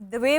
the way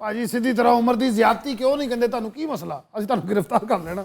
ਭਾਜੀ ਸਿੱਧੀ ਤਰ੍ਹਾਂ ਉਮਰ ਦੀ ਜ਼ਿਆਦਤੀ ਕਿਉਂ ਨਹੀਂ ਕਹਿੰਦੇ? ਤੁਹਾਨੂੰ ਕੀ ਮਸਲਾ? ਅਸੀਂ ਤੁਹਾਨੂੰ ਗ੍ਰਿਫਤਾਰ ਕਰ ਲੈਣਾ.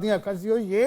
ਦੀਆਂ ਅੱਖਾਂ ਸੀ ਉਹ ਇਹ.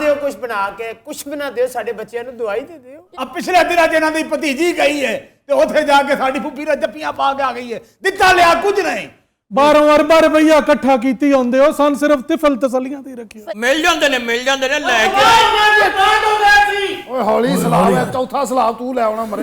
ਦਿਓ ਕੁਝ ਬਣਾ ਕੇ, ਕੁਝ ਵੀ ਨਾ ਦਿਓ, ਸਾਡੇ ਬੱਚਿਆਂ ਨੂੰ ਦਵਾਈ ਦੇ ਦਿਓ. ਆ ਪਿਛਲੇ ਦਿਨਾਂ ਚ ਇਹਨਾਂ ਦੀ ਭਤੀਜੀ ਗਈ ਹੈ ਤੇ ਉੱਥੇ ਜਾ ਕੇ ਸਾਡੀ ਫੁੱਫੀ ਨੇ ਜੱਪੀਆਂ ਪਾ ਕੇ ਆ ਗਈ ਹੈ. ਦਿੱਤਾ ਲਿਆ ਕੁਝ ਨਹੀਂ. 12 ਅਰਬ ਰੁਪਈਆ ਇਕੱਠਾ ਕੀਤੀ ਆਉਂਦੇ ਹੋ, ਸਾਨੂੰ ਸਿਰਫ ਤਿਫਲ ਤਸੱਲੀਆਂ ਤੇ ਰੱਖਿਓ. ਮਿਲ ਜਾਂਦੇ ਨੇ ਲੈ ਕੇ. ਓਏ ਹੌਲੀ ਸਲਾਮ ਹੈ, ਚੌਥਾ ਸਲਾਮ ਤੂੰ ਲੈ ਆਉਣਾ ਮਰੇ.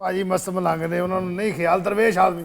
ਭਾਜੀ ਮਸਤ ਮਲੰਗ ਨੇ, ਉਹਨਾਂ ਨੂੰ ਨਹੀਂ ਖਿਆਲ, ਦਰਵੇਸ਼ ਆਦਮੀ.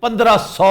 1500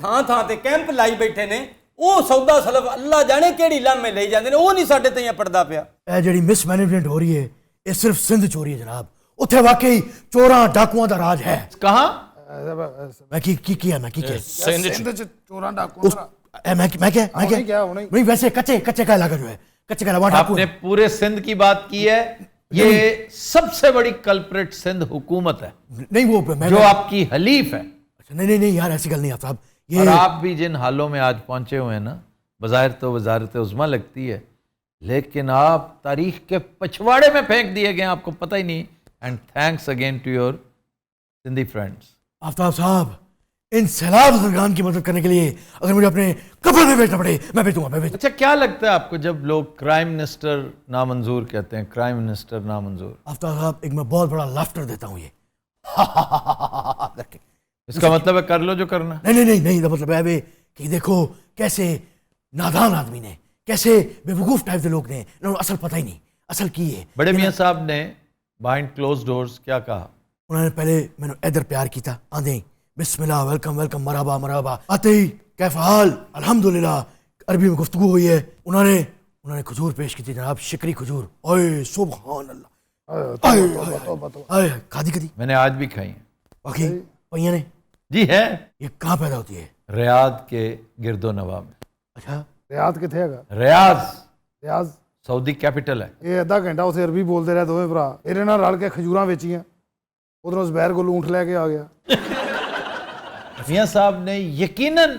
ਥਾਂ ਥਾਂ ਤੇ ਕੈਂਪ ਲਾਈ ਬੈਠੇ ਨੇ, ਉਹ ਸੌਦਾ ਸਲਫ ਅੱਲਾ ਜਾਣੇ ਕਿਹੜੀ ਲਾਮੇ ਲਈ ਜਾਂਦੇ ਨੇ, ਉਹ ਨਹੀਂ ਸਾਡੇ ਤੇ ਪੜਦਾ ਪਿਆ। ਇਹ ਜਿਹੜੀ ਮਿਸਮੈਨੇਜਮੈਂਟ ਹੋ ਰਹੀ ਹੈ ਇਹ ਸਿਰਫ ਸਿੰਧ ਚ ਹੋ ਰਹੀ ਹੈ ਜਨਾਬ। ਉੱਥੇ ਵਾਕਈ ਚੋਰਾਂ ਡਾਕੂਆਂ ਦਾ ਰਾਜ ਹੈ। कहाँ? ਮੈਂ ਕੀ ਕਿਹਾ ਮੈਂ ਕੀ ਕਿਹਾ ਸਿੰਧ ਚ ਸਿੰਧ ਚ ਚੋਰਾਂ ਡਾਕੂਆਂ ਦਾ मैं क्या नहीं वैसे कच्चे का इलाका जो है कच्चे का इलाका आपने पूरे सिंध की बात की है। ये सबसे बड़ी कल्प्रिट सिंध हुकूमत है नहीं वो जो आपकी हलीफ है। अच्छा नहीं यार ऐसी गल नहीं आप साहब ये और आप भी जिन हालों में आज पहुंचे हुए हैं ना, बज़ाहिर तो वज़ारत उज़्मा लगती है, लेकिन आप तारीख के पछवाड़े में फेंक दिए गए, आपको पता ही नहीं। And thanks again to your Sindhi friends. Aftab साहब इन सैलाब खान की मदद करने के लिए अगर मुझे अपने कब्र में बेचना पड़े मैं बेचूंगा मैं अच्छा, क्या लगता है आपको जब लोग क्राइम मिनिस्टर नामंजूर कहते हैं, क्राइम मिनिस्टर नामंजूर? आफ्ताब साहब एक मैं बहुत बड़ा लाफ्टर देता हूँ ये करके। इसका मतलब है कर लो जो करना है। नहीं तो मतलब है वे कि देखो कैसे नादान आदमी ने, कैसे बेवकूफ टाइप के लोग ने, इन्होंने असल पता ही नहीं असल की है। बड़े मियाँ साहब ने बिहाइंड क्लोज डोर्स क्या कहा? उन्होंने पहले मैंने इधर प्यार किया, आंधे बिस्मिल्लाह वेलकम मरहबा आते ही कैफ हाल अल्हम्दुलिल्लाह अरबी में गुफ्तगू हुई है। उन्होंने खजूर पेश की थी जनाब, शिकरी खजूर। ओए सुभान अल्लाह खादी कदी मैंने आज भी खाई है। बाकी पैया ने जी है। ये कहाँ पैदा होती है? रियाद के गिरदो नवा में। अच्छा ਰਿਆਦ ਕਿੱਥੇ ਹੈਗਾ? रियाज ਰਿਆਜ਼ सऊदी कैपिटल है। ਇਹ ਅੱਧਾ ਘੰਟਾ ਉੱਥੇ ਅਰਬੀ ਬੋਲਦੇ ਰਹੇ ਦੋਵੇਂ ਭਰਾ, ਇਹਦੇ ਨਾਲ ਰਲ ਕੇ ਖਜੂਰਾਂ ਵੇਚੀਆਂ, ਉਧਰੋਂ ਜ਼ਬੈਰ ਕੋਲ ਊਂਠ ਲੈ ਕੇ ਆ ਗਿਆ। मियाँ साहब ने यकीनन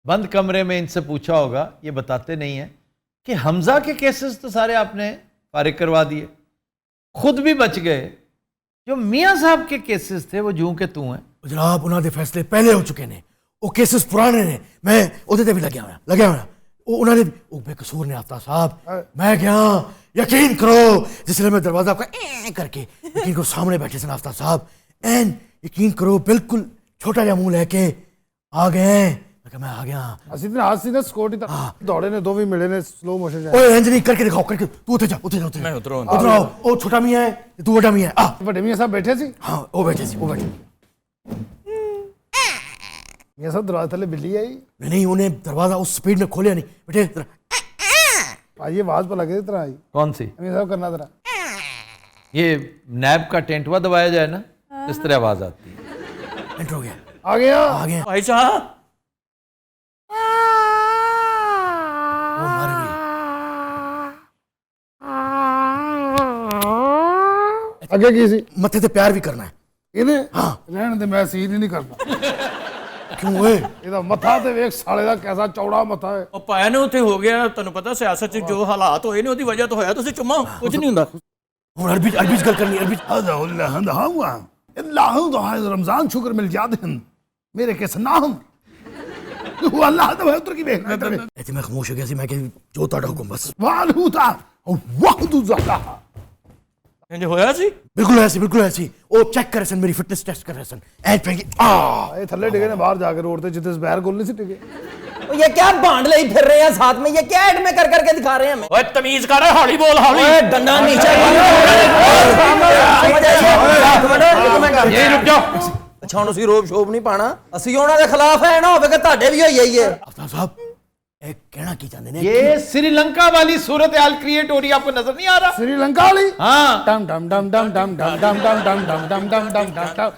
बंद कमरे में इनसे पूछा होगा, ये बताते नहीं हैं कि हमजा के केसेस तो सारे आपने फारिग करवा दिए, खुद भी बच गए। जो मियाँ साहब के केसेस थे वो जूं के तू हैं। जनाब उन्होंने फैसले पहले हो चुके ने, वो केसेस पुराने ने, मैं उहदे ते भी लग्या होया उन्होंने वो बेकसूर ने। आफ्ताब साहब मैं क्या यकीन करो, जिसने मैं दरवाजा आपका करके यकीन करो सामने बैठे सन आफ्ताब साहब, एन यकीन करो बिल्कुल छोटा जिहा मुंह लेके आ गए। मैं आ गया ਅਸੀਂ ਤੇ ਹਾਸੀ ਨੇ ਸਿਕਿਉਰਿਟੀ ਤਾਂ ਦੌੜੇ ਨੇ, ਦੋਵੇਂ ਮਿਲੇ ਨੇ ਸਲੋ ਮੋਸ਼ਨ ਚ। ओए इंज नहीं करके दिखाओ करके, तू उधर जा मैं उतरूं। उधर आओ। ओ छोटा मियां है तू बड़ा मियां है। आ ਵੱਡੇ ਮੀਆਂ ਸਾਹਿਬ ਬੈਠੇ ਸੀ। हां वो बैठे सी वो बैठे ਮੀਆਂ ਸਾਹਿਬ ਦਰਵਾਜ਼ੇ ਥੱਲੇ ਬਿੱਲੀ ਆਈ। नहीं उन्हें दरवाजा उस स्पीड में खोलिया नहीं बेटे ਭਾਜੀ ਆਵਾਜ਼ ਭਲਾ ਕਿਹਦੀ ਤਰ੍ਹਾਂ ਆਈ? कौन सी? ਮੀਆਂ ਸਾਹਿਬ ਕਰਨਾ ਤੇਰਾ ये नैब का टेंटवा दबाया जाए ना, इस तरह आवाज आती है। एंटर हो गया ਆ ਗਿਆ। आ गया ਭਾਈ ਸਾਹਿਬ वो मर गई। ਅੱਗੇ ਕੀ ਸੀ? मत्थे ते प्यार भी करना है। ਇਹਨੇ ਰਹਿਣ ਦੇ, ਮੈਂ ਸੀਨ ਹੀ ਨਹੀਂ ਕਰਦਾ। क्यों ओए ਇਹਦਾ ਮੱਥਾ ਤੇ ਵੇਖ ਸਾਲੇ ਦਾ ਕੈਸਾ ਚੌੜਾ ਮੱਥਾ ਹੈ। ਉਹ ਪਾਇਆ ਨੂੰ ਉੱਥੇ ਹੋ ਗਿਆ, ਤੁਹਾਨੂੰ ਪਤਾ ਸਿਆਸਤ 'ਚ ਜੋ ਹਾਲਾਤ ਹੋਏ ਨੇ ਉਹਦੀ ਵਜ੍ਹਾ ਤੋਂ ਹੋਇਆ। ਤੁਸੀਂ ਚੁੰਮਾ ਕੁਝ ਨਹੀਂ ਹੁੰਦਾ। हम अरबी गल करनी अरबी रमजान शुक्र मिल जाते हैं मेरे के सनाम अल्लाह तो उतर की देख ऐसे मैं खामोश हो गया सी, मैं कि जो ताड़ा हुक्म बस। वालू था वक्त ज़्यादा ਇੰਜ ਹੋਇਆ ਸੀ। बिल्कुल ऐसी वो चेक करे सन, मेरी फिटनेस टेस्ट कर रहे सन एज पे ये थल्ले डिगे ने बाहर जाके रोड पे जिथे ज़बैर गोल नहीं सी डिगे। ये क्या भांड ले फिर रहे हैं साथ में, ये क्या एड में कर करके दिखा रहे हैं हमें? ਓਏ ਤਮੀਜ਼ ਕਰ, ਹੌਲੀ ਬੋਲ ਹੌਲੀ। ओए डंडा नीचे ये रुक जाओ। ਅੱਛਾ ਹੁਣ ਅਸੀਂ ਰੋਬ ਸ਼ੋਬ ਨਹੀਂ ਪਾਣਾ, ਅਸੀਂ ਉਹਨਾਂ ਦੇ ਖਿਲਾਫ ਹੈ ਨਾ ਹੋਵੇ ਕਿ ਤੁਹਾਡੇ ਵੀ ਹੋਈ ਜਾਈਏ। आफ्ताब साहब ए कहना की चाहते ने? ये श्रीलंका वाली सूरत हाल क्रिएट हो रही है, आपको नजर नहीं आ रहा? श्रीलंका वाली हाँ। डम डम डम डम डम डम डम डम डम डम डम डम डम डम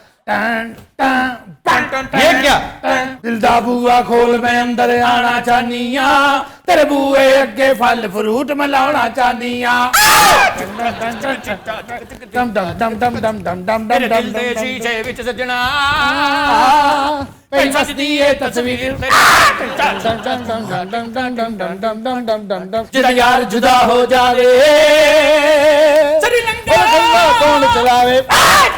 ये क्या? दिल दा बूआ खोल मैं अंदर आना चाहनिया, तेरे बूए अगे फल फ्रूट मैं लाना चाहनिया। डम डम डम डम डम डम डम ਮੇਰੇ डम ਦਿਲ ਦੇ ਸ਼ੀਸ਼ੇ ਵਿੱਚ ਸੱਜਣਾ पै सजदी है तस्वीर ਜਿਹੜਾ ਯਾਰ ਜੁਦਾ ਹੋ ਜਾਵੇ। श्रीलंका कौन चलावे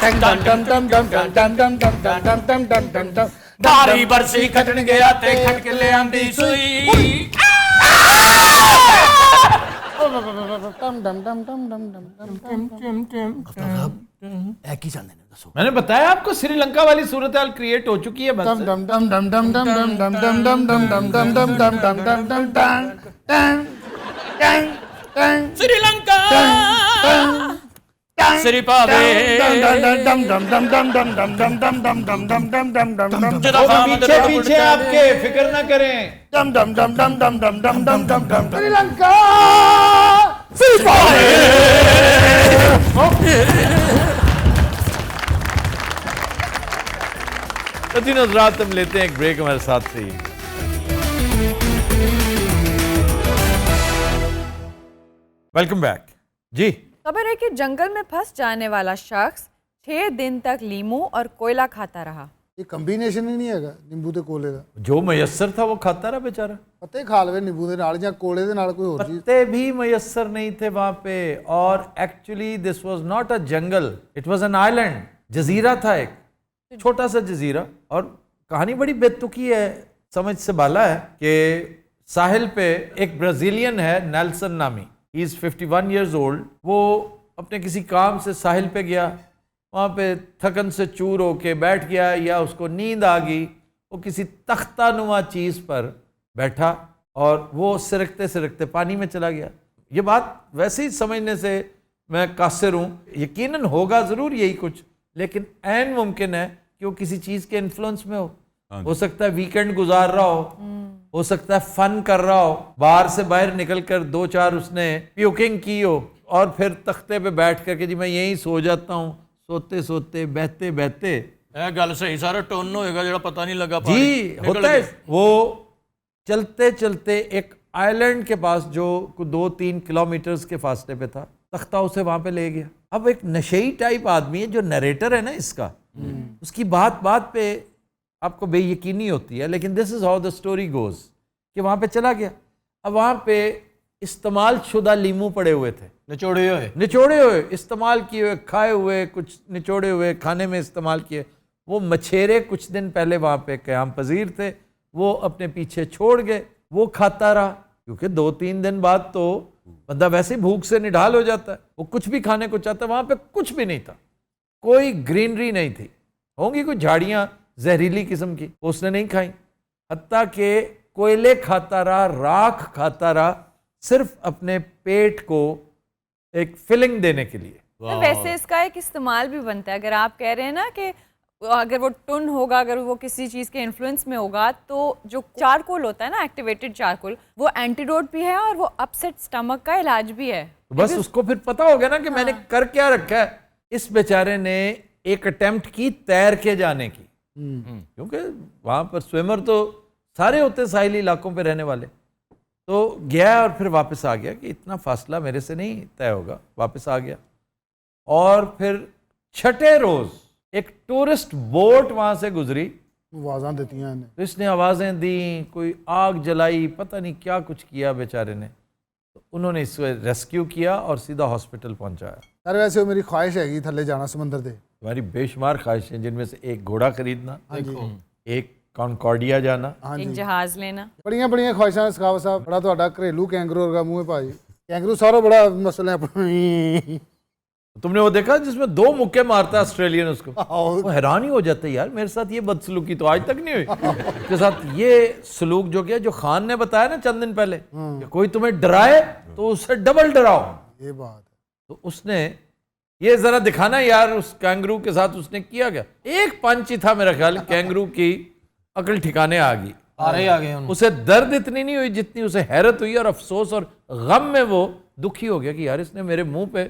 डम डम डम डम डम डम डम डम डम डम डम डम डम ਧਾਰੀ ਬਰਸੀ ਖੱਟਣ ਗਿਆ ਤੇ ਖੱਟ ਕੇ ਲਿਆਂਦੀ ਸੂਈ। ए की चाहते ने दसो? मैंने बताया आपको श्रीलंका वाली सूरत हाल क्रिएट हो चुकी है। बस डम डम डम डम डम डम डम डम डम डम डम डम डम डम डम डम डम डम श्रीलंका ਸ੍ਰੀ ਭਾਵੇ ਜਦਾ ਖਾਮਦ पीछे पीछे आपके फिक्र ना करें। श्रीलंका श्री भावे तो तीनों हज़रात हम लेते हैं एक ब्रेक, हमारे साथ रहिए। वेलकम बैक जी। खबर है कि जंगल में फंस जाने वाला शख्स 6 दिन तक लीमू और कोयला खाता रहा। ਇਹ ਕੰਬੀਨੇਸ਼ਨ ਹੀ ਨਹੀਂ ਹੈਗਾ ਨਿੰਬੂ ਤੇ ਕੋਲੇ ਦਾ। जो मयसर था वो खाता रहा बेचारा। ਪੱਤੇ ਖਾ ਲਵੇ ਨਿੰਬੂ ਦੇ ਨਾਲ ਜਾਂ ਕੋਲੇ ਦੇ ਨਾਲ ਕੋਈ ਹੋਰ ਚੀਜ਼। पत्ते भी मयसर नहीं थे वहां पे, और actually this was not a jungle, it was an island, जजीरा था एक छोटा सा जजीरा। और कहानी बड़ी बेतुकी है, समझ से बाला है कि साहिल पे एक ब्राजीलियन है नेल्सन नामी, ही इज 51 years old। वो अपने किसी काम से साहिल पे गया, वहाँ पे थकन से चूर होके बैठ गया या उसको नींद आ गई, वो किसी तख्ता नुमा चीज़ पर बैठा और वो सिरकते सिरकते पानी में चला गया। ये बात वैसे ही समझने से मैं कासिर हूँ, यकीनन होगा ज़रूर यही कुछ, लेकिन ऐन मुमकिन है कि वो किसी चीज़ के इन्फ्लुएंस में हो सकता है वीकेंड गुजार रहा हो सकता है फन कर रहा हो, बाहर से बाहर निकल कर 2-4 उसने प्यूकिंग की हो और फिर तख्ते पे बैठ कर के जी मैं यहीं सो जाता हूँ, सोते सोते बहते बहते। ਇਹ ਗੱਲ ਸਹੀ, ਸਾਰਾ ਟੋਨ ਹੋਏਗਾ ਜਿਹੜਾ ਪਤਾ नहीं लगा जी होता है। वो चलते चलते एक आइलैंड के पास जो 2-3 किलोमीटर्स के फासले पे था, तख्ता उसे वहां पे ले गया। अब एक नशेई टाइप आदमी है जो नरेटर है ना इसका, उसकी बात बात पे आपको बेयकीनी होती है, लेकिन this is how the story goes कि वहां पे चला गया। अब वहां पे इस्तेमाल शुदा लीमू पड़े हुए थे, निचोड़े हुए इस्तेमाल किए हुए, खाए हुए, कुछ निचोड़े हुए खाने में इस्तेमाल किए। वो मछेरे कुछ दिन पहले वहाँ पे क़याम पजीर थे, वो अपने पीछे छोड़ गए, वो खाता रहा, क्योंकि 2-3 दिन बाद तो बंदा वैसे ही भूख से निढाल हो जाता है, वो कुछ भी खाने को चाहता है। वहाँ पे कुछ भी नहीं था, कोई ग्रीनरी नहीं थी, होंगी कुछ झाड़ियाँ जहरीली किस्म की, उसने नहीं खाई। हत्ता कि कोयले खाता रहा, राख खाता रहा, सिर्फ अपने पेट को एक फिलिंग देने के लिए। तो वैसे इसका एक इस्तेमाल भी बनता है, अगर आप कह रहे हैं ना कि अगर वो टुन होगा, अगर वो किसी चीज़ के इन्फ्लुएंस में होगा, तो जो चारकोल होता है ना, एक्टिवेटेड चारकोल, वो एंटीडोट भी है और वो अपसेट स्टमक का इलाज भी है। तो बस उसको फिर पता हो गया ना कि मैंने कर क्या रखा है। इस बेचारे ने एक अटेम्प्ट की तैर के जाने की, क्योंकि वहाँ पर स्विमर तो सारे होते साहिली इलाकों पे रहने वाले। तो गया और फिर वापस आ गया कि इतना फासला मेरे से नहीं तय होगा, वापस आ गया। और फिर छठे रोज़ एक टूरिस्ट बोट वहाँ से गुजरी, आवाज़ें देती हैं इन्हें, तो इसने आवाज़ें दी, कोई आग जलाई, पता नहीं क्या कुछ किया बेचारे ने। तो उन्होंने इसको रेस्क्यू किया और सीधा हॉस्पिटल पहुँचाया। सर वैसे वो मेरी ख्वाहिश हैगी थल्ले जाना समंदर दे। हमारी बेशुमार ख्वाहिशें, जिनमें से एक घोड़ा खरीदना, एक कॉन्कॉर्डिया जाना, एक जहाज लेना, बड़ियां बड़ियां ख्वाहिशां सखावत साहब। बड़ा ਤੁਹਾਡਾ ਘਰੇਲੂ कैंगरू वर्गा मुंह है भाई, कैंगरू सारा बड़ा मसला है। तुमने वो देखा जिसमें 2 मुक्के मारता है ऑस्ट्रेलियन उसको, वो हैरान ही हो जाते यार, मेरे साथ ये बदसलूकी तो आज तक नहीं हुई। उसके साथ ये सलूक जो किया, जो खान ने बताया ना चंद दिन पहले कि कोई तुम्हें डराए तो उससे डबल डराओ, ये बात है। तो उसने ये जरा दिखाना यार उस कैंगरू के साथ उसने किया क्या। एक पंच ही था मेरा ख्याल, कैंगरू की अकल ठिकाने आ गई, आ गए उसे दर्द इतनी नहीं हुई जितनी उसे हैरत हुई और अफसोस और गम में वो दुखी हो गया कि यार इसने मेरे मुंह पे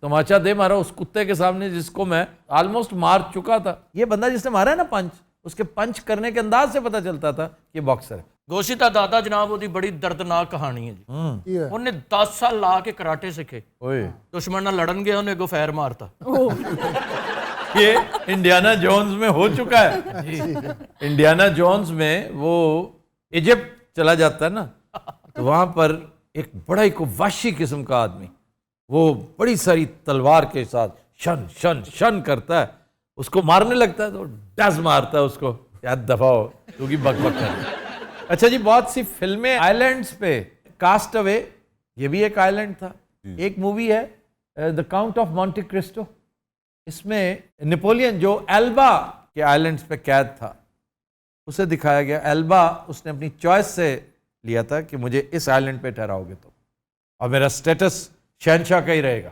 तमाचा दे मारा उस कुत्ते के सामने जिसको मैं ऑलमोस्ट मार चुका था। ये बंदा जिसने मारा है ना पंच, उसके पंच करने के अंदाज से पता चलता था कि बॉक्सर है। ਦੋਸ਼ੀ ਦਾ ਦਾਦਾ ਜਨਾਬ, ਉਹਦੀ ਬੜੀ ਦਰਦਨਾਕ ਕਹਾਣੀ ਹੈ ਜੀ। ਉਹਨੇ 10 ਸਾਲ ਲਾ ਕੇ ਕਰਾਟੇ ਸਿੱਖੇ, ਦੁਸ਼ਮਣ ਨਾਲ ਲੜਨ ਗਿਆ, ਉਹਨੇ ਅੱਗੋਂ ਫਾਇਰ ਮਾਰਤਾ। ये इंडियाना जोन्स में हो चुका है। इंडियाना जोन्स में वो इजिप्ट चला जाता है ना, तो वहां पर एक बड़ा ही वाशी किस्म का आदमी, वो बड़ी सारी तलवार के साथ शन शन शन करता है, उसको मारने लगता है तो डस मारता है उसको, यार दफा हो क्योंकि बक बक कर। अच्छा जी, बहुत सी फिल्में आइलैंड्स पे, कास्ट अवे ये भी एक आइलैंड था। एक मूवी है the count of Monte Christo, इसमें नेपोलियन जो एल्बा के आइलैंड्स पे कैद था उसे दिखाया गया। एल्बा उसने अपनी चॉइस से लिया था कि मुझे इस आइलैंड पे ठहराओगे तो, और मेरा स्टेटस शहनशाह का ही रहेगा।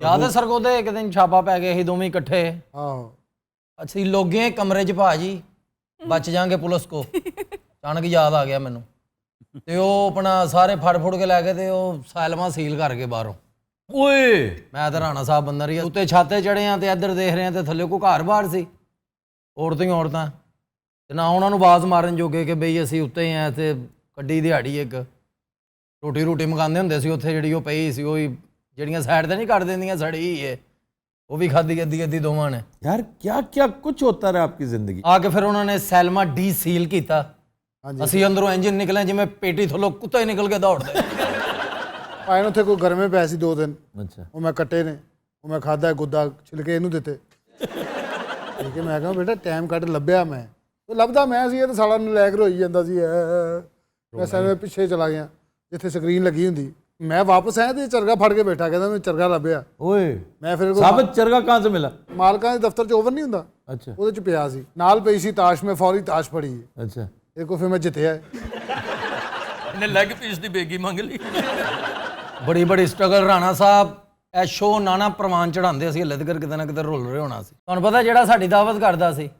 ਯਾਦ ਹੈ ਸਰਗੋਦੇ ਇੱਕ ਦਿਨ ਛਾਪਾ ਪੈ ਗਿਆ ਸੀ ਦੋਵੇਂ ਇਕੱਠੇ. ਆਹੋ ਅਸੀਂ ਲੋਗੇ ਕਮਰੇ 'ਚ ਭਾਜੀ ਬਚ ਜਾਾਂਗੇ ਪੁਲਿਸ ਕੋ. ਅਚਾਨਕ ਯਾਦ ਆ ਗਿਆ ਮੈਨੂੰ, ਤੇ ਉਹ ਆਪਣਾ ਸਾਰੇ ਫੜ ਫੁੜ ਕੇ ਲੈ ਕੇ ਤੇ ਉਹ ਸਾਇਲਮਾਂ ਸੀਲ ਕਰ ਗਏ ਬਾਹਰੋਂ. ਓਏ ਮੈਂ ਤਾਂ ਰਾਣਾ ਸਾਹਿਬ ਬੰਦਾ ਰਹੀ ਉੱਤੇ ਛਾਤੇ ਚੜੇ ਆ ਤੇ ਇੱਧਰ ਦੇਖ ਰਹੇ ਆ ਤੇ ਥੱਲੇ ਕੋ ਘਰ ਬਾਹਰ ਸੀ, ਔਰਤਾਂ ਹੀ ਔਰਤਾਂ, ਤੇ ਨਾ ਉਹਨਾਂ ਨੂੰ ਆਵਾਜ਼ ਮਾਰਨ ਜੋਗੇ ਕਿ ਬਈ ਅਸੀਂ ਉੱਤੇ ਆ. ਤੇ ਕੱਢੀ ਦਿਹਾੜੀ ਇੱਕ ਰੋਟੀ ਮੰਗਾਉਂਦੇ ਹੁੰਦੇ ਸੀ ਉੱਥੇ, ਜਿਹੜੀ ਉਹ ਪਈ ਸੀ ਉਹ ਹੀ ਜਿਹੜੀਆਂ ਸਾਈਡ ਤੇ ਨਹੀਂ ਕੱਢ ਦਿੰਦੀਆਂ ਸੜੀ ਏ, ਉਹ ਵੀ ਖਾਦੀ ਅੱਧੀ ਦੋਵਾਂ ਨੇ. यार क्या क्या कुछ होता रहा आपकी जिंदगी. ਆ ਕੇ ਫਿਰ ਉਹਨਾਂ ਨੇ ਸੈਲਮਾ ਡੀ ਸੀਲ ਕੀਤਾ. ਅਸੀਂ ਅੰਦਰੋਂ ਇੰਜਨ ਨਿਕਲੇ ਜਿਵੇਂ ਪੇਟੀ ਥੱਲੋਂ ਕੁੱਤਾ ਹੀ ਨਿਕਲ ਕੇ ਦੌੜਦੇ. ਆਏ ਉੱਥੇ ਕੋਈ ਗਰਮੇ ਪੈ ਸੀ 2 ਦਿਨ, अच्छा ਉਹ ਮੈਂ ਕੱਟੇ ਨੇ, ਉਹ ਮੈਂ ਖਾਦਾ ਗੁੱਦਾ ਛਿਲਕੇ ਇਹਨੂੰ ਦਿੱਤੇ. ਠੀਕ ਹੈ, ਮੈਂ ਕਿਹਾ ਬੇਟਾ ਟਾਈਮ ਕੱਢ ਲੱਭਿਆ, ਮੈਂ ਉਹ ਲੱਭਦਾ ਮੈਂ ਸੀ, ਇਹ ਤਾਂ ਸਾਲਾ ਨਲਾਇਕ ਰੋਈ ਜਾਂਦਾ ਸੀ. ਮੈਂ ਸਾਰੇ ਪਿੱਛੇ ਚਲਾ ਗਿਆ ਜਿੱਥੇ ਸਕਰੀਨ ਲੱਗੀ ਹੁੰਦੀ. ਮੈਂ ਵਾਪਸ ਆਇਆ ਤੇ ਚਰਗਾ ਫੜ ਕੇ ਬੈਠਾ, ਕਹਿੰਦਾ ਮੈਨੂੰ ਚਰਗਾ ਲੱਭਿਆ. ओए ਮੈਂ ਫਿਰ साबित चरगा कहाँ से मिला. ਮਾਲਕਾਂ ਦੇ ਦਫ਼ਤਰ 'ਚ ਓਵਨ ਨਹੀਂ ਹੁੰਦਾ, अच्छा ਉਹਦੇ 'ਚ ਪਿਆ ਸੀ, ਨਾਲ ਪਈ ਸੀ ਤਾਸ਼. ਮੈਂ ਫੌਰੀ ਤਾਸ਼ ਫੜੀ, अच्छा ਇਹ ਕੋ ਫਿਰ ਮੈਂ ਜਿੱਤਿਆ. ਇਹਨੇ ਲੈਗ ਪੀਸ ਦੀ ਬੇਗੀ ਮੰਗ ਲਈ. ਬੜੀ ਸਟਰਗਲ. ਰਾਣਾ ਸਾਹਿਬ ਇਹ ਸ਼ੋਅ ਨਾਨਾ ਪ੍ਰਮਾਣ ਚੜਾਉਂਦੇ ਸੀ, ਹਲੇ ਤੱਕ ਕਿਤੇ ਨਾ ਕਿਤੇ ਰੁੱਲ ਰਹੇ ਹੋਣਾ ਸੀ. ਤੁਹਾਨੂੰ ਪਤਾ ਜਿਹੜਾ ਸਾਡੀ ਦਾਵਤ ਕਰਦਾ ਸੀ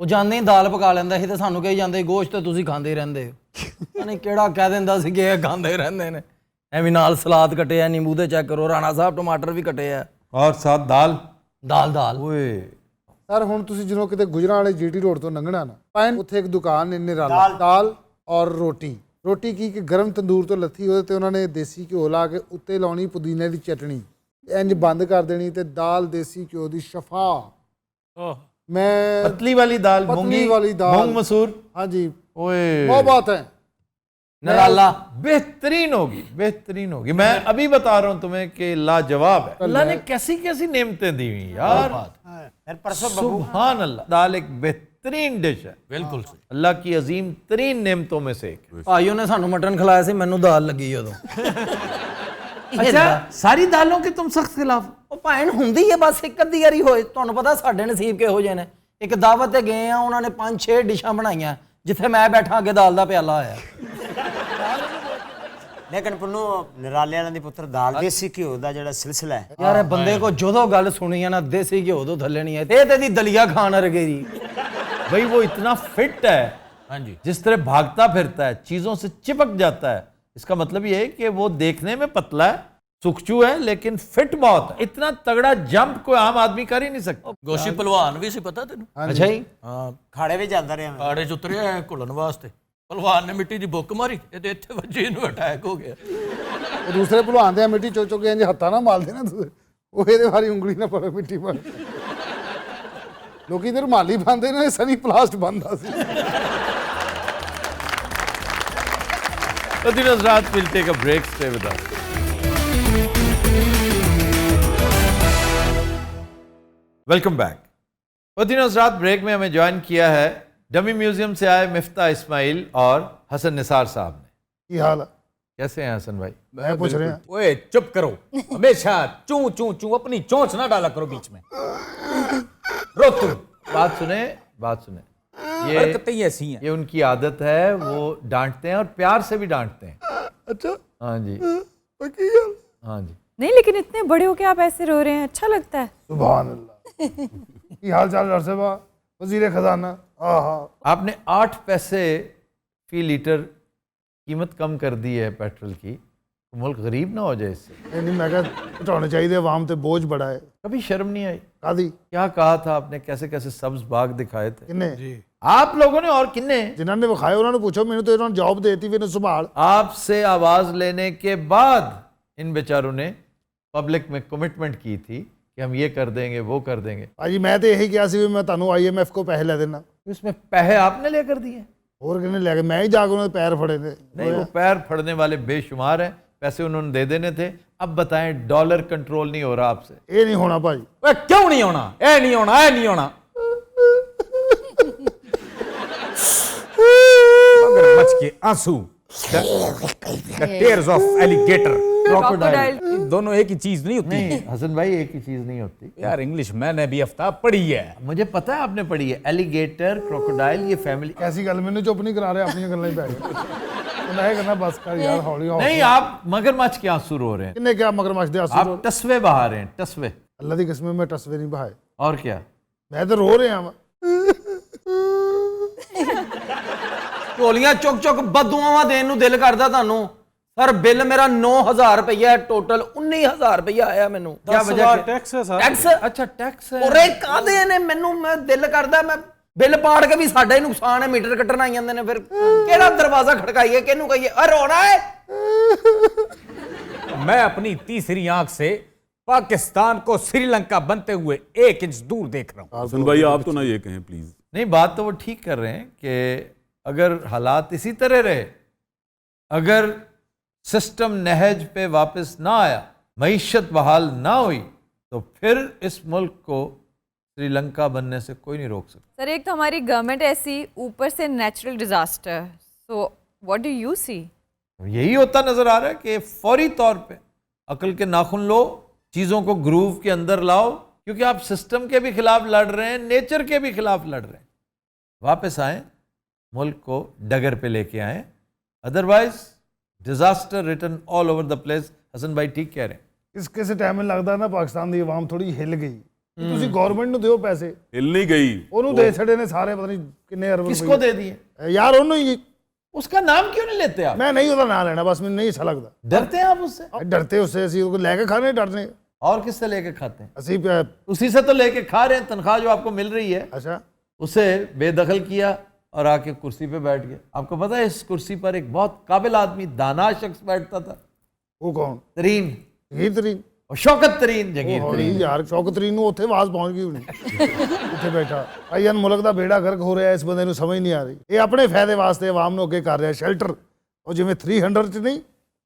ਉਹ ਜਾਂਦੇ ਹੀ ਦਾਲ ਪਕਾ ਲੈਂਦਾ ਸੀ, ਤੇ ਸਾਨੂੰ ਕਹੀ ਜਾਂਦੇ ਗੋਸ਼ਤ ਤੁਸੀਂ ਖਾਂਦੇ ਹੀ ਰਹਿੰਦੇ ਹੋ. ਨਹੀਂ ਕਿਹੜਾ ਕਹਿ ਦਿੰਦਾ ਸੀ ਕਿ ਇਹ ਖਾਂਦੇ ਰਹਿੰਦੇ ਨੇ. ਐਵੇਂ ਨਾਲ ਸਲਾਦ ਕੱਟੇ ਆ, ਨਿੰਬੂ ਦੇ ਚੈੱਕ ਕਰੋ, ਰਾਣਾ ਸਾਹਿਬ ਟਮਾਟਰ ਵੀ ਕੱਟੇ ਆ, और साथ दाल. ਦਾਲ. ओए ਸਰ ਹੁਣ ਤੁਸੀਂ ਜਦੋਂ ਕਿਤੇ ਗੁਜਰਾਂ ਵਾਲੇ ਜੀਟੀ ਰੋਡ ਤੋਂ ਲੰਘਣਾ ਨਾ, ਪਾਇਨ ਉੱਥੇ ਇੱਕ ਦੁਕਾਨ ਨੇ ਨਿਰਾਲਾ, ਦਾਲ ਔਰ ਰੋਟੀ ਕੀ ਕਿ ਗਰਮ ਤੰਦੂਰ ਤੋਂ ਲੱਥੀ, ਉਹਦੇ ਤੇ ਉਹਨਾਂ ਨੇ ਦੇਸੀ ਘਿਓ ਲਾ ਕੇ ਉੱਤੇ ਲਾਉਣੀ ਪੁਦੀਨੇ ਦੀ ਚਟਣੀ, ਇੰਜ ਬੰਦ ਕਰ ਦੇਣੀ, ਤੇ ਦਾਲ ਦੇਸੀ ਘਿਓ ਦੀ ਸ਼ਫਾ. ਮੈਂ पतली वाली दाल, पतली वाली दाल, मूंग मसूर. हाँ जी, ओए वो बात है. ਨਰਾਲਾ. बेहतरीन होगी. मैं अभी बता रहा हूं तुम्हें कि लाजवाब है. अल्लाह ने कैसी कैसी नेमतें दी हुई यार. सुभान अल्लाह. दाल एक बेहतरीन डिश है, ਬਿਲਕੁਲ ਸਹੀ. अल्लाह की अजीम तरीन नेमतों में से एक है. ਭਾਈ ਉਹਨੇ ਸਾਨੂੰ ਮਟਨ ਖਿਲਾਇਆ ਸੀ, ਮੈਨੂੰ ਦਾਲ ਲੱਗੀ ਉਦੋਂ. अच्छा सारी दालों के तुम सख्त खिलाफ. ਉਹ ਭੈਣ ਹੁੰਦੀ ਹੈ ਬਸ ਇੱਕ ਅੱਧੀ ਵਾਰੀ ਹੋਏ. ਤੁਹਾਨੂੰ ਪਤਾ ਸਾਡੇ ਨਸੀਬ ਕਿਹੋ ਜਿਹੇ ਨੇ. ਇੱਕ ਦਾਵਤ ਤੇ ਗਏ ਆ, ਉਹਨਾਂ ਨੇ 5-6 ਡਿਸ਼ਾਂ ਬਣਾਈਆਂ, ਜਿੱਥੇ ਮੈਂ ਬੈਠਾ ਅੱਗੇ ਦਾਲ ਦਾ ਪਿਆਲਾ ਆਇਆ. ਲੇਕਿਨ ਪੁੰਨੂ ਨਰਾਲੇ ਵਾਲਿਆਂ ਦੀ ਪੁੱਤਰ ਦਾਲ ਦੇਸੀ ਘਿਓ ਦਾ ਜਿਹੜਾ ਸਿਲਸਿਲਾ ਹੈ ਯਾਰ ਇਹ ਬੰਦੇ ਕੋ ਜਦੋਂ ਗੱਲ ਸੁਣੀ ਆ ਨਾ, ਦੇਸੀ ਘਿਓ ਤੋਂ ਥੱਲੇ ਨਹੀਂ ਆਏ. ਇਹ ਤੇ ਦੀ ਦਲੀਆ ਖਾਣ ਵਰਗੇ ਜੀ. भाई वो इतना फिट है, हाँ जी. जिस तरह भागता फिरता है, चीजों से चिपक जाता है. इसका मतलब ये है कि वो देखने में पतला है, सुखचू है, लेकिन फिट बहुत है. इतना तगड़ा जंप कोई आम आदमी कर ही नहीं सकता. ਗੋਸ਼ੀ ਪਹਿਲਵਾਨ ਵੀ ਸੀ, ਪਤਾ ਤੈਨੂੰ. ਅੱਛਾ ਜੀ. ਹਾਂ, ਖਾੜੇ ਵਿੱਚ ਜਾਂਦਾ ਰਿਹਾ ਮੈਂ. ਆੜੇ ਚ ਉਤਰਿਆ ਹੈ ਘੁਲਣ ਵਾਸਤੇ. ਪਹਿਲਵਾਨ ਨੇ ਮਿੱਟੀ ਦੀ ਬੁੱਕ ਮਾਰੀ, ਇਹਦੇ ਇੱਥੇ ਵੱਜੀ, ਇਹਨੂੰ ਅਟੈਕ ਹੋ ਗਿਆ. ਉਹ ਦੂਸਰੇ ਭਲਵਾਨ ਦੇ ਮਿੱਟੀ ਚੁੱਕ ਚੁੱਕ ਕੇ ਇੰਜ ਹੱਥਾਂ ਨਾਲ ਮਾਲਦੇ ਨਾ ਤੁਸੀਂ, ਉਹ ਇਹਦੇ ਵਾਰੀ ਉਂਗਲੀ ਨਾਲ ਪੜੇ ਮਿੱਟੀ ਮਾਰ. ਲੋਕੀ ਤੇ ਰੁਮਾਲੀ ਬੰਨਦੇ ਨੇ, ਸਨੀ ਪਲਾਸਟ ਬੰਨਦਾ ਸੀ. But Hazrat, we'll take a break. Stay with us. Welcome back. उद्दीन हज़रात, ब्रेक में हमें ज्वाइन किया है डमी म्यूजियम से आए मिफ्ता इस्माइल और हसन निसार साहब ने. ਕੀ ਹਾਲ ਆ? कैसे हैं हसन भाई? ਮੈਂ ਪੁੱਛ ਰਿਹਾ. ओए चुप करो, हमेशा चू चू चू अपनी चोंच ना डाला करो बीच में. रो तुम. बात सुने. हरकतें ही ऐसी हैं. ये उनकी आदत है, वो डांटते हैं और प्यार से भी डांटते हैं. ਅੱਛਾ हाँ जी, ਕੀ ਹਾਲ? हाँ जी. नहीं, लेकिन इतने बड़े होके आप ऐसे रो रहे हैं, अच्छा लगता है. सुभान अल्लाह. ਕੀ ਹਾਲ ਚਾਲ ਡਾਕਟਰ ਸਾਹਿਬ? वजीर खजाना. आहा, आपने 8 पैसे फी लीटर कीमत कम कर दी है पेट्रोल की. तो मुल्क गरीब ना हो जाए इससे. नहीं मैं कहा घटाने चाहिए, आवाम पे बोझ बड़ा है. कभी शर्म नहीं आई? कादी क्या कहा था आपने, कैसे कैसे सब्ज बाग दिखाए थे. किन्ने आप लोगों ने और किन्ने ਜਿਨ੍ਹਾਂ ਨੇ ਵਿਖਾਏ ਉਹਨਾਂ ਨੂੰ ਪੁੱਛੋ, ਮੈਨੂੰ ਤਾਂ ਇਹਨਾਂ ਨੇ ਜੌਬ ਦੇਤੀ ਵੀ ਇਹਨੂੰ ਸੰਭਾਲ। आपसे आवाज लेने के बाद इन बेचारों ने पब्लिक में कमिटमेंट की थी कि हम ये कर देंगे वो कर देंगे। ਭਾਜੀ ਮੈਂ ਤੇ ਇਹੀ ਕਿਹਾ ਸੀ ਵੀ ਮੈਂ ਤੁਹਾਨੂੰ IMF ਕੋ ਪੈਸੇ ਲੈ ਦੇਣਾ। इसमें पैसे आपने लेकर दिए? ਹੋਰ ਕਿਹਨੇ ਲੈ ਕੇ, ਮੈਂ ਹੀ ਜਾ ਕੇ ਉਹਨਾਂ ਦੇ ਪੈਰ ਫੜੇ ਨੇ। नहीं, वो पैर फड़ने वाले बेशुमार हैं, पैसे उन्होंने दे देने थे। अब बताएं, डॉलर कंट्रोल नहीं हो रहा आपसे? ਇਹ ਨਹੀਂ ਹੋਣਾ ਭਾਜੀ। ਓਏ ਕਿਉਂ ਨਹੀਂ ਆਉਣਾ? ਇਹ ਨਹੀਂ ਆਉਣਾ, ਇਹ ਨਹੀਂ ਆਉਣਾ। मगरमच्छ के आंसू, the tears of alligator, Crocodile. दोनों एक ही चीज नहीं होती। नहीं हसन भाई, एक ही चीज नहीं होती यार इंग्लिश मैंने भी हफ्ता पढ़ी है। मुझे पता है आपने पढ़ी है। एलिगेटर, क्रोकोडाइल, ये फैमिली। ਐਸੀ ਗੱਲ ਮੈਨੂੰ ਚੁੱਪ ਨਹੀਂ ਕਰਾ ਰਹੇ, ਆਪਣੀਆਂ ਗੱਲਾਂ ਹੀ ਪੈ ਗਏ। ਉਹਨਾਂ ਇਹ ਕਰਨਾ ਬਸ ਕਰ ਯਾਰ, ਹੌਲੀ ਹੌਲੀ। नहीं, आप मगरमच्छ के आंसू रो रहे हैं, ਕਿੰਨੇ ਕਿਹਾ ਮਗਰਮੱਛ ਦੇ ਆਂਸੂ? आप टसवे बहा रहे हैं, टसवे। ਅੱਲਾ ਦੀ ਕਸਮ ਮੈਂ ਟਸਵੇ ਨਹੀਂ ਬਹਾਏ, और क्या? ਮੈਂ ਤਾਂ ਰੋ ਰਿਹਾ ਵਾਂ। ਢੋਲੀਆਂ ਚੁੱਕ ਚੁੱਕ ਬਦਦੁਆਵਾਂ ਦੇਣ ਨੂੰ ਦਿਲ ਕਰਦਾ ਤੁਹਾਨੂੰ। ਸਰ ਬਿੱਲ ਮੇਰਾ 9000 ਰੁਪਇਆ ਟੋਟਲ 19000 ਰੁਪਇਆ ਆਇਆ ਮੈਨੂੰ। क्या वजह? टैक्स है सर। ਟੈਕਸ अच्छा, टैक्स है। ਉਰੇ ਕਾਹਦੇ ਨੇ? ਮੈਨੂੰ ਮੈਂ ਦਿਲ ਕਰਦਾ ਮੈਂ ਬਿੱਲ ਪਾੜ ਕੇ ਵੀ ਸਾਡਾ ਹੀ ਨੁਕਸਾਨ ਹੈ, ਮੀਟਰ ਕੱਟਣ ਆਈ ਜਾਂਦੇ ਨੇ। ਫਿਰ ਕਿਹੜਾ ਦਰਵਾਜ਼ਾ ਖੜਕਾਈਏ, ਕਿਹਨੂੰ ਕਹੀਏ? ਆ ਰੋਣਾ ਹੈ। मैं अपनी तीसरी आंख से पाकिस्तान को श्रीलंका बनते हुए 1 इंच दूर देख रहा हूं। हसन भाई आप तो ना ये कहें प्लीज। नहीं, बात तो वो ठीक कर रहे हैं कि अगर हालात इसी तरह रहे, अगर सिस्टम नहज पे वापस ना आया, मईशत बहाल ना हुई, तो फिर इस मुल्क को श्रीलंका बनने से कोई नहीं रोक सकता। सर, एक तो हमारी गवर्नमेंट ऐसी, ऊपर से natural disaster, so what do you see? यही होता नजर आ रहा है कि फौरी तौर पे अकल के नाखून लो, चीज़ों को ग्रूव के अंदर लाओ, क्योंकि आप सिस्टम के भी खिलाफ लड़ रहे हैं, नेचर के भी खिलाफ लड़ रहे हैं। वापस आएँ, मुल्क को डगर पे लेके आएँ, otherwise disaster written all over the place. Hasan भाई ठीक कह रहे हैं। ਇਸ ਕਿਸੇ ਟਾਈਮ ਮੈਨੂੰ ਲੱਗਦਾ ਨਾ ਪਾਕਿਸਤਾਨ ਦੀ ਆਵਾਮ ਥੋੜੀ ਹਿੱਲ ਗਈ। ਤੁਸੀਂ ਗਵਰਨਮੈਂਟ ਨੂੰ ਦਿਓ ਪੈਸੇ, हिल नहीं गई। ਉਹਨੂੰ ਦੇ ਛੜੇ ਨੇ ਸਾਰੇ, ਪਤਾ ਨਹੀਂ ਕਿੰਨੇ ਅਰਬ किसको दे दिए? ਯਾਰ ਉਹਨੂੰ ਹੀ। उसका नाम क्यों नहीं लेते आप? ਮੈਂ ਨਹੀਂ ਉਹਦਾ ਨਾਂ ਲੈਣਾ, ਬਸ ਮੈਨੂੰ ਨਹੀਂ ਅੱਛਾ ਲੱਗਦਾ। डरते हैं आप उससे? ਡਰਤੇ ਉਸੇ ਅਸੀਂ ਉਹ ਲੈ ਕੇ ਖਾਣੇ ਡਰਨੇ। और किससे लेके खाते हैं? ਅਸੀਂ उसी से तो लेके खा रहे हैं। तनख्वाह जो आपको मिल रही है, ਅੱਛਾ उसे बेदखल किया और आके कुर्सी पे बैठ गए। आपको पता है इस कुर्सी पर एक बहुत काबिल आदमी, दाना शख्स बैठता था, ਉਹ ਕੌਣ? तरीन ਜਗੀਰ ਤਰੀਨ। और शौकत तरीन, जगीर ਹੌਲੀ तरीन। ਯਾਰ, ਸ਼ੌਕਤ ਤਰੀਨ ਨੂੰ ਉੱਥੇ ਆਵਾਜ਼ ਪਹੁੰਚ ਗਈ ਹੋਣੀ, ਉੱਥੇ ਬੈਠਾ। ਭਾਈ ਯਾਰ ਮੁਲਕ ਦਾ ਬੇੜਾ ਗਰਕ ਹੋ ਰਿਹਾ, ਇਸ ਬੰਦੇ ਨੂੰ ਸਮਝ ਨਹੀਂ ਆ ਰਹੀ। ਇਹ ਆਪਣੇ ਫਾਇਦੇ ਵਾਸਤੇ ਆਵਾਮ ਨੂੰ ਅੱਗੇ ਕਰ ਰਿਹਾ ਸ਼ੈਲਟਰ। ਉਹ ਜਿਵੇਂ 300 ਚ ਨਹੀਂ,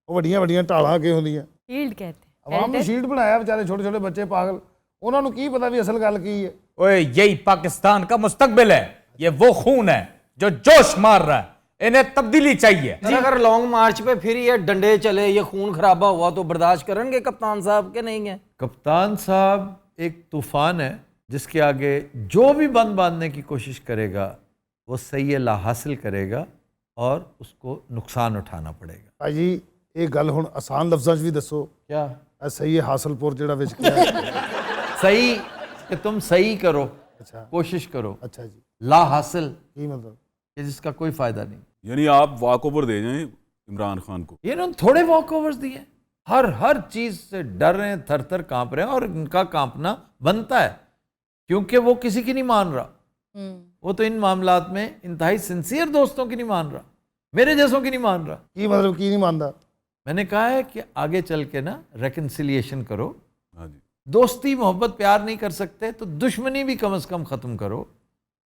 ਉਹ ਵੱਡੀਆਂ ਵੱਡੀਆਂ ਢਾਲਾਂ ਅੱਗੇ ਹੁੰਦੀਆਂ। शील्ड कहते हैं। ਆਵਾਮ ਨੂੰ ਸ਼ੀਲਡ ਬਣਾਇਆ, ਵਿਚਾਰੇ ਛੋਟੇ ਛੋਟੇ ਬੱਚੇ ਪਾਗਲ, ਉਹਨਾਂ ਨੂੰ ਕੀ ਪਤਾ ਵੀ ਅਸਲ ਗੱਲ ਕੀ ਹੈ। ओए यही पाकिस्तान का मुस्तकबिल है। ये वो खून है जो जोश मार रहा है, इन्हें तब्दीली चाहिए। अगर लॉन्ग मार्च पे फिर ये डंडे चले, ये खून खराबा हुआ तो बर्दाश्त करेंगे कप्तान साहब के? नहीं है। कप्तान साहब एक तूफान है जिसके आगे जो भी बंद बांधने की कोशिश करेगा वो सही ला हासिल करेगा और उसको नुकसान उठाना पड़ेगा। ਭਾਜੀ ਇਹ ਗੱਲ ਹੁਣ ਆਸਾਨ ਲਫ਼ਜ਼ਾਂ 'ਚ ਵੀ ਦੱਸੋ। क्या ਇਹ ਸਹੀ ਹੈ ਹਾਸਲਪੁਰ ਜਿਹੜਾ ਵਿੱਚ ਗਿਆ। सही कि तुम सही करो, अच्छा कोशिश करो, अच्छा जी, ला हासिल ਕੀ मतलब? कि जिसका कोई फायदा नहीं। यानी आप वॉक ओवर दे जाएं इमरान खान को। ये इन्होंने थोड़े वॉक ओवर्स दिए, हर चीज से डर रहे हैं, थर थर कांप रहे हैं, और इनका कांपना बनता है क्योंकि वो किसी की नहीं मान रहा। वो तो इन मामलात में इंतहाई सिंसियर दोस्तों की नहीं मान रहा, मेरे जैसों की नहीं मान रहा। ਕੀ मतलब ਕੀ ਨਹੀਂ ਮੰਨਦਾ? मैंने कहा है कि आगे चल के ना रेकन्सिलिएशन करो। हाँ जी। दोस्ती मोहब्बत प्यार नहीं कर सकते तो दुश्मनी भी कम से कम ख़त्म करो।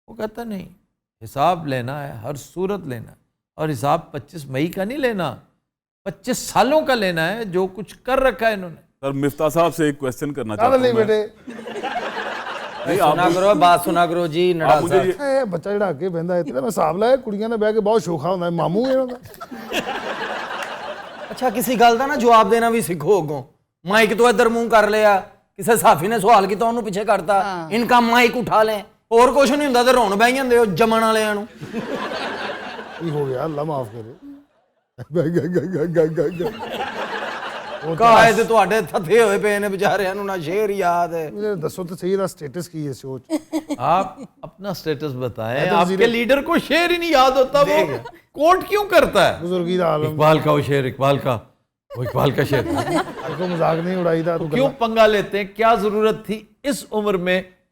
वो कहता नहीं, हिसाब लेना है, हर सूरत लेना है, और हिसाब 25 मई का नहीं लेना, 25 सालों का लेना है जो कुछ कर रखा है इन्होंने। सर मिफ्ता साहब से एक क्वेश्चन करना ਚੱਲ चाहता ਨਹੀਂ हूं मैं। ਬੇਟੇ, नहीं सुना आप करो, बात सुना करो जी आप नडाल मुझे साहब। ये- ਇਹ ਬੱਚਾ ਜਿਹੜਾ ਅੱਗੇ ਬਹਿੰਦਾ ਇੱਥੇ, ਮੈਂ ਹਿਸਾਬ ਲਾਇਆ ਕੁੜੀਆਂ ਨੇ ਬਹਿ ਕੇ ਬਹੁਤ ਸ਼ੋਖਾ ਹੁੰਦਾ, ਮਾਮੂ ਇਹਨਾਂ ਦਾ। ਅੱਛਾ ਕਿਸੇ ਗੱਲ ਦਾ ਨਾ ਜਵਾਬ ਦੇਣਾ ਵੀ ਸਿੱਖੋ ਅੱਗੋਂ। ਮਾਈਕ ਤੋਂ ਇੱਧਰ ਮੂੰਹ ਕਰ ਲਿਆ, ਕਿਸੇ ਸਾਫੀ ਨੇ ਸਵਾਲ ਕੀਤਾ ਉਹਨੂੰ ਪਿੱਛੇ ਕਰਤਾ, ਇਨਕਾ ਮਾਈਕ ਉਠਾ ਲੈ, ਹੋਰ ਕੁਝ ਨਹੀਂ ਹੁੰਦਾ ਤੇ ਰੋਣ ਬਹਿ ਜਾਂਦੇ ਹੋ ਜੰਮਣ ਵਾਲਿਆਂ ਨੂੰ। ਕੀ ਹੋ ਗਿਆ? ਅੱਲਾ ਮਾਫ ਕਰੇ। ਕਾਇਦ ਤੁਹਾਡੇ ਥੱਥੇ ਹੋਏ ਪਏ ਨੇ ਵਿਚਾਰਿਆਂ ਨੂੰ, ਨਾ ਸ਼ੇਰ ਯਾਦ ਹੈ। मुझे दसो तो सही, स्टेटस की है शो च? आप अपना स्टेटस बताएं। तो आपके लीडर को शेर ही नहीं याद होता, वो कोट क्यों करता है? बुजुर्गी दा आलम। इकबाल का वो शेर, इकबाल का, वो इकबाल का शेर। देखो मजाक नहीं उड़ाई था। क्यों पंगा लेते हैं? क्या जरूरत थी इस उम्र में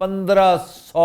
1500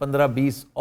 15-20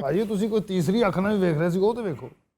ਭਾਜੀ ਤੁਸੀਂ ਕੋਈ ਤੀਸਰੀ ਅੱਖ ਨਾਲ ਵੀ ਵੇਖ ਰਹੇ ਸੀ, ਉਹ ਤੇ ਵੇਖੋ.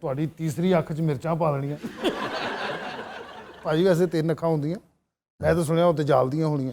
ਤੁਹਾਡੀ ਤੀਸਰੀ ਅੱਖ 'ਚ ਮਿਰਚਾਂ ਪਾ ਦੇਣੀਆਂ. ਭਾਜੀ ਵੈਸੇ 3 ਅੱਖਾਂ ਹੁੰਦੀਆਂ, ਮੈਂ ਤਾਂ ਸੁਣਿਆ ਉੱਤੇ ਜਾਲਦੀਆਂ ਹੋਣੀਆਂ.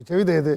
ਪਿੱਛੇ ਵੀ ਦੇਖਦੇ.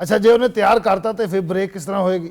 ਅੱਛਾ ਜੇ ਉਹਨੇ ਤਿਆਰ ਕਰਤਾ ਤੇ ਫਿਰ ਬ੍ਰੇਕ ਕਿਸ ਤਰ੍ਹਾਂ ਹੋਏਗੀ?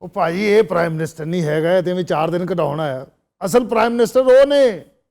ਉਹ ਭਾਜੀ ਇਹ ਪ੍ਰਾਈਮ ਮਿਨਿਸਟਰ ਨਹੀਂ ਹੈਗਾ, ਇਹਦੇ ਵਿੱਚ 4 ਦਿਨ ਕਢਾਉਣ ਆਇਆ. ਅਸਲ ਪ੍ਰਾਈਮ ਮਿਨਿਸਟਰ ਉਹ ਨੇ.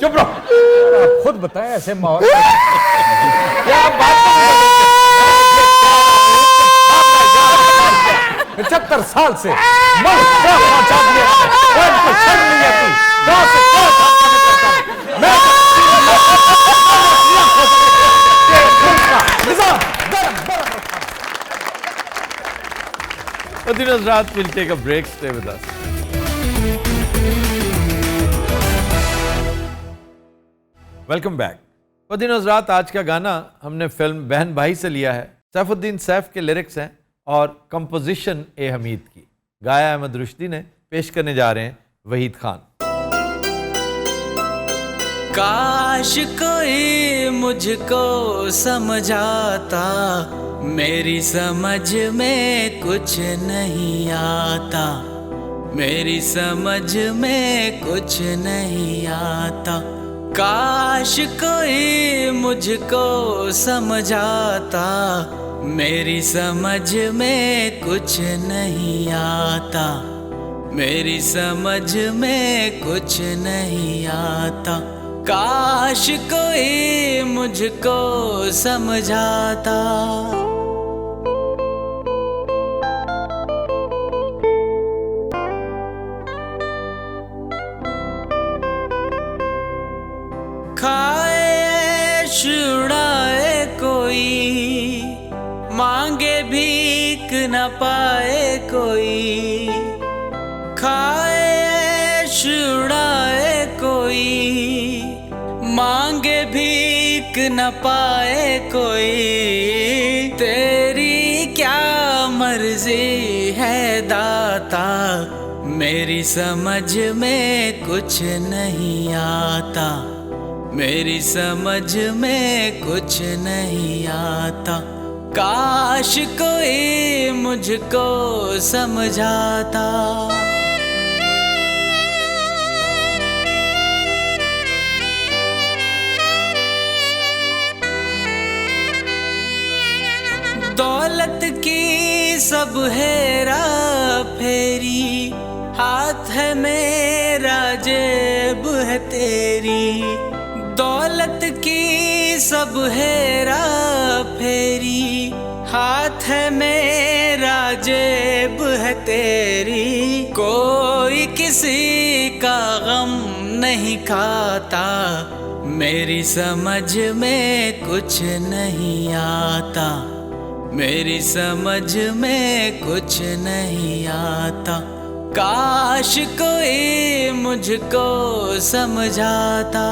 चुप रहो, आप खुद बताएं ऐसे माहौल में क्या बात 75 साल से मर्द क्या पहुंचा दिया, कोई को शर्म नहीं आती, गांव से कोई काम नहीं करता, मैं Fadhil Hazrat will take a break. Stay with us. Welcome back. फदील हज़रात, आज का गाना हमने फिल्म बहन भाई से लिया है। सैफुद्दीन सैफ के लिरिक्स हैं और कंपोजिशन ए हमीद की, गाया अहमद रुश्दी ने, पेश करने जा रहे हैं वहीद खान। काश कोई मुझको समझाता, मेरी समझ में कुछ नहीं आता, मेरी समझ में कुछ नहीं आता। काश कोई मुझको समझाता, मेरी समझ में कुछ नहीं आता, मेरी समझ में कुछ नहीं आता। काश कोई मुझको समझाता। खाए छुड़ाए कोई, मांगे भीख न पाए कोई, खाए छुड़ाए कोई, मांगे भीख न पाए कोई। तेरी क्या मर्जी है दाता, मेरी समझ में कुछ नहीं आता, मेरी समझ में कुछ नहीं आता। काश कोई मुझको समझाता। दौलत की सब हेरा फेरी, हाथ है मेरा जेब है तेरी। दौलत की सब हेरा फेरी, हाथ है मेरा जेब है तेरी। कोई किसी का गम नहीं खाता, मेरी समझ में कुछ नहीं आता, मेरी समझ में कुछ नहीं आता। काश कोई मुझको समझाता।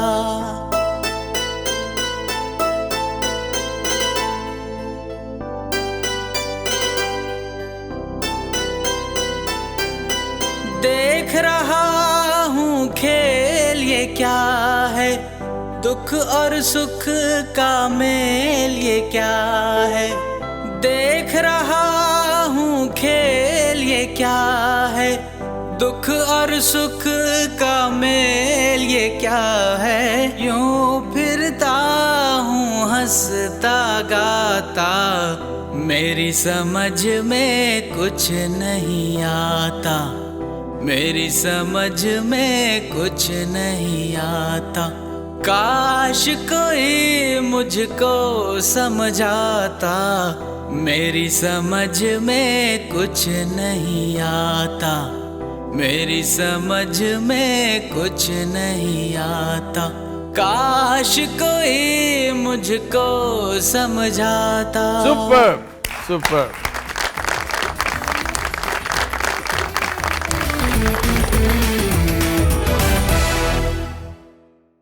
देख रहा हूँ खेल ये क्या है, दुख और सुख का मेल ये क्या है। देख रहा हूँ खेल ये क्या है, दुख और सुख का मेल ये क्या है। यूं फिरता हूँ हंसता गाता, मेरी समझ में कुछ नहीं आता, मेरी समझ में कुछ नहीं आता। काश कोई मुझको समझाता, मेरी समझ में कुछ नहीं आता, मेरी समझ में कुछ नहीं आता। काश कोई मुझको समझाता। Super super.